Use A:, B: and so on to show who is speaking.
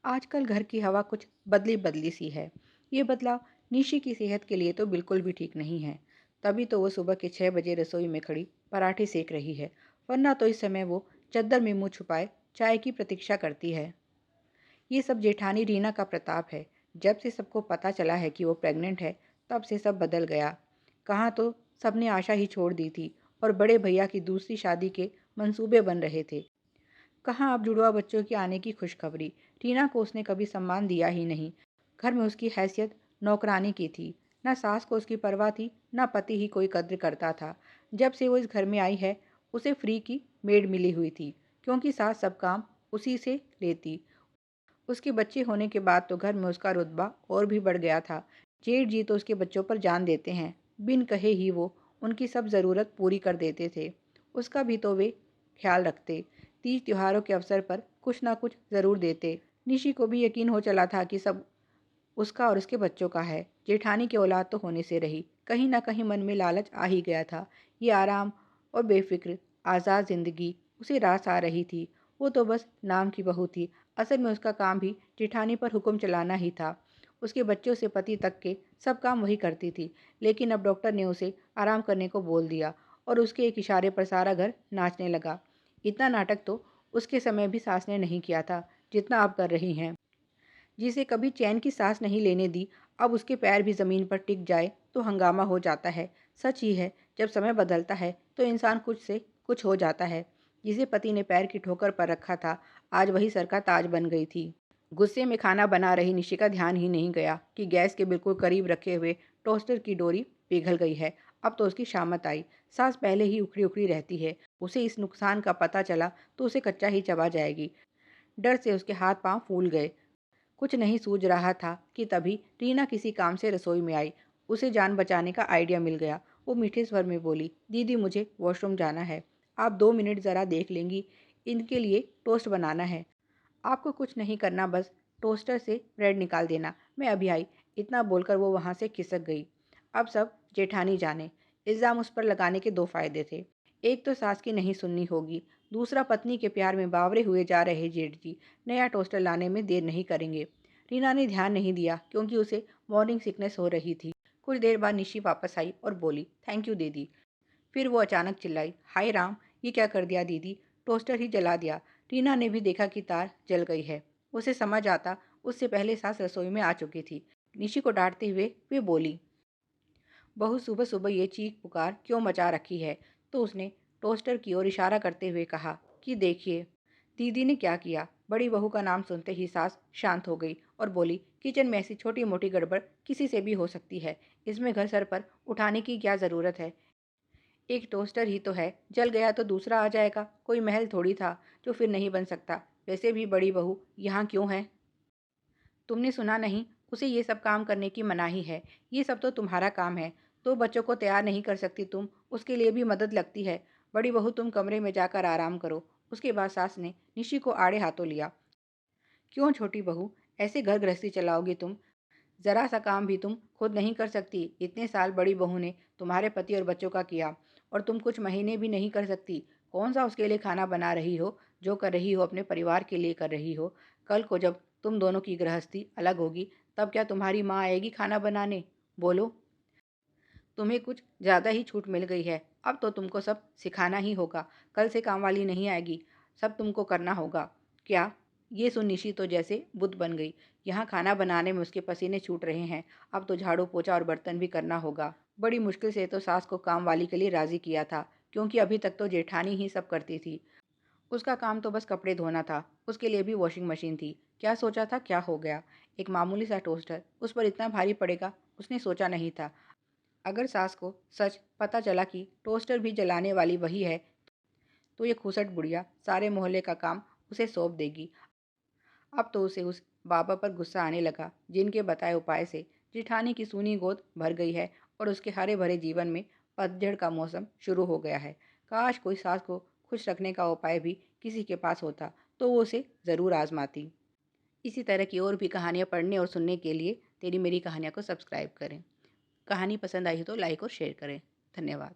A: आजकल घर की हवा कुछ बदली बदली सी है। ये बदलाव निशी की सेहत के लिए तो बिल्कुल भी ठीक नहीं है। तभी तो वो सुबह के 6 बजे रसोई में खड़ी पराठे सेक रही है। वरना तो इस समय वो चद्दर में मुंह छुपाए चाय की प्रतीक्षा करती है। ये सब जेठानी रीना का प्रताप है। जब से सबको पता चला है कि वो प्रेग्नेंट है, तब से सब बदल गया। कहाँ तो सबने आशा ही छोड़ दी थी और बड़े भैया की दूसरी शादी के मंसूबे बन रहे थे। कहाँ अब जुड़वा बच्चों के आने की खुशखबरी। टीना को उसने कभी सम्मान दिया ही नहीं। घर में उसकी हैसियत नौकरानी की थी। न सास को उसकी परवाह थी, न पति ही कोई कद्र करता था। जब से वो इस घर में आई है, उसे फ्री की मेड मिली हुई थी, क्योंकि सास सब काम उसी से लेती। उसके बच्चे होने के बाद तो घर में उसका रुतबा और भी बढ़ गया था। जेठ जी तो उसके बच्चों पर जान देते हैं। बिन कहे ही वो उनकी सब ज़रूरत पूरी कर देते थे। उसका भी तो वे ख्याल रखते। तीज त्योहारों के अवसर पर कुछ ना कुछ ज़रूर देते। निशी को भी यकीन हो चला था कि सब उसका और उसके बच्चों का है। जेठानी की औलाद तो होने से रही। कहीं ना कहीं मन में लालच आ ही गया था। ये आराम और बेफिक्र आज़ाद ज़िंदगी उसे रास आ रही थी। वो तो बस नाम की बहू थी। असल में उसका काम भी जेठानी पर हुक्म चलाना ही था। उसके बच्चों से पति तक के सब काम वही करती थी। लेकिन अब डॉक्टर ने उसे आराम करने को बोल दिया और उसके एक इशारे पर सारा घर नाचने लगा। इतना नाटक तो उसके समय भी सास ने नहीं किया था, जितना आप कर रही हैं। जिसे कभी चैन की सांस नहीं लेने दी, अब उसके पैर भी ज़मीन पर टिक जाए तो हंगामा हो जाता है। सच ही है, जब समय बदलता है तो इंसान कुछ से कुछ हो जाता है। जिसे पति ने पैर की ठोकर पर रखा था, आज वही सर का ताज बन गई थी। गुस्से में खाना बना रही निशि का ध्यान ही नहीं गया कि गैस के बिल्कुल करीब रखे हुए टोस्टर की डोरी पिघल गई है। अब तो उसकी शामत आई। सास पहले ही उखड़ी उखड़ी रहती है। उसे इस नुकसान का पता चला तो उसे कच्चा ही चबा जाएगी। डर से उसके हाथ पांव फूल गए। कुछ नहीं सूझ रहा था कि तभी रीना किसी काम से रसोई में आई। उसे जान बचाने का आइडिया मिल गया। वो मीठे स्वर में बोली, दीदी मुझे वॉशरूम जाना है। आप 2 मिनट ज़रा देख लेंगी? इनके लिए टोस्ट बनाना है। आपको कुछ नहीं करना, बस टोस्टर से ब्रेड निकाल देना, मैं अभी आई। इतना बोलकर वो वहाँ से खिसक गई। अब सब जेठानी जाने। इल्ज़ाम उस पर लगाने के दो फायदे थे। एक तो सास की नहीं सुननी होगी। दूसरा, पत्नी के प्यार में बावरे हुए जा रहे जेठ जी नया टोस्टर लाने में देर नहीं करेंगे। रीना ने ध्यान नहीं दिया क्योंकि उसे मॉर्निंग सिकनेस हो रही थी। कुछ देर बाद निशी वापस आई और बोली, थैंक यू दीदी। फिर वो अचानक चिल्लाई, हाय राम, ये क्या कर दिया दीदी? टोस्टर ही जला दिया। रीना ने भी देखा कि तार जल गई है। उसे समझ आता उससे पहले सास रसोई में आ चुकी थी। निशी को डांटते हुए वे बोली, बहू सुबह सुबह ये चीख पुकार क्यों मचा रखी है? तो उसने टोस्टर की ओर इशारा करते हुए कहा कि देखिए दीदी ने क्या किया। बड़ी बहू का नाम सुनते ही सास शांत हो गई और बोली, किचन में ऐसी छोटी मोटी गड़बड़ किसी से भी हो सकती है। इसमें घर सर पर उठाने की क्या ज़रूरत है? एक टोस्टर ही तो है, जल गया तो दूसरा आ जाएगा। कोई महल थोड़ी था जो फिर नहीं बन सकता। वैसे भी बड़ी बहू यहाँ क्यों है? तुमने सुना नहीं? उसे ये सब काम करने की मनाही है। ये सब तो तुम्हारा काम है। तो बच्चों को तैयार नहीं कर सकती तुम, उसके लिए भी मदद लगती है। बड़ी बहू तुम कमरे में जाकर आराम करो। उसके बाद सास ने निशी को आड़े हाथों लिया। क्यों छोटी बहू, ऐसे घर गृहस्थी चलाओगी तुम? ज़रा सा काम भी तुम खुद नहीं कर सकती? इतने साल बड़ी बहू ने तुम्हारे पति और बच्चों का किया और तुम कुछ महीने भी नहीं कर सकती? कौन सा उसके लिए खाना बना रही हो? जो कर रही हो अपने परिवार के लिए कर रही हो। कल को जब तुम दोनों की गृहस्थी अलग होगी, तब क्या तुम्हारी माँ आएगी खाना बनाने? बोलो। तुम्हें कुछ ज़्यादा ही छूट मिल गई है। अब तो तुमको सब सिखाना ही होगा। कल से काम वाली नहीं आएगी, सब तुमको करना होगा। क्या? ये सुन निशी तो जैसे बुत बन गई। यहाँ खाना बनाने में उसके पसीने छूट रहे हैं, अब तो झाड़ू पोछा और बर्तन भी करना होगा। बड़ी मुश्किल से तो सास को काम वाली के लिए राज़ी किया था, क्योंकि अभी तक तो जेठानी ही सब करती थी। उसका काम तो बस कपड़े धोना था। उसके लिए भी वॉशिंग मशीन थी। क्या सोचा था, क्या हो गया? एक मामूली सा टोस्टर उस पर इतना भारी पड़ेगा, उसने सोचा नहीं था। अगर सास को सच पता चला कि टोस्टर भी जलाने वाली वही है, तो ये खुसट बुढ़िया सारे मोहल्ले का काम उसे सौंप देगी। अब तो उसे उस बाबा पर गुस्सा आने लगा, जिनके बताए उपाय से जिठानी की सूनी गोद भर गई है और उसके हरे भरे जीवन में पतझड़ का मौसम शुरू हो गया है। काश कोई सास को खुश रखने का उपाय भी किसी के पास होता, तो वो उसे ज़रूर आजमाती। इसी तरह की और भी कहानियाँ पढ़ने और सुनने के लिए तेरी मेरी कहानियाँ को सब्सक्राइब करें। कहानी पसंद आई हो तो लाइक और शेयर करें। धन्यवाद।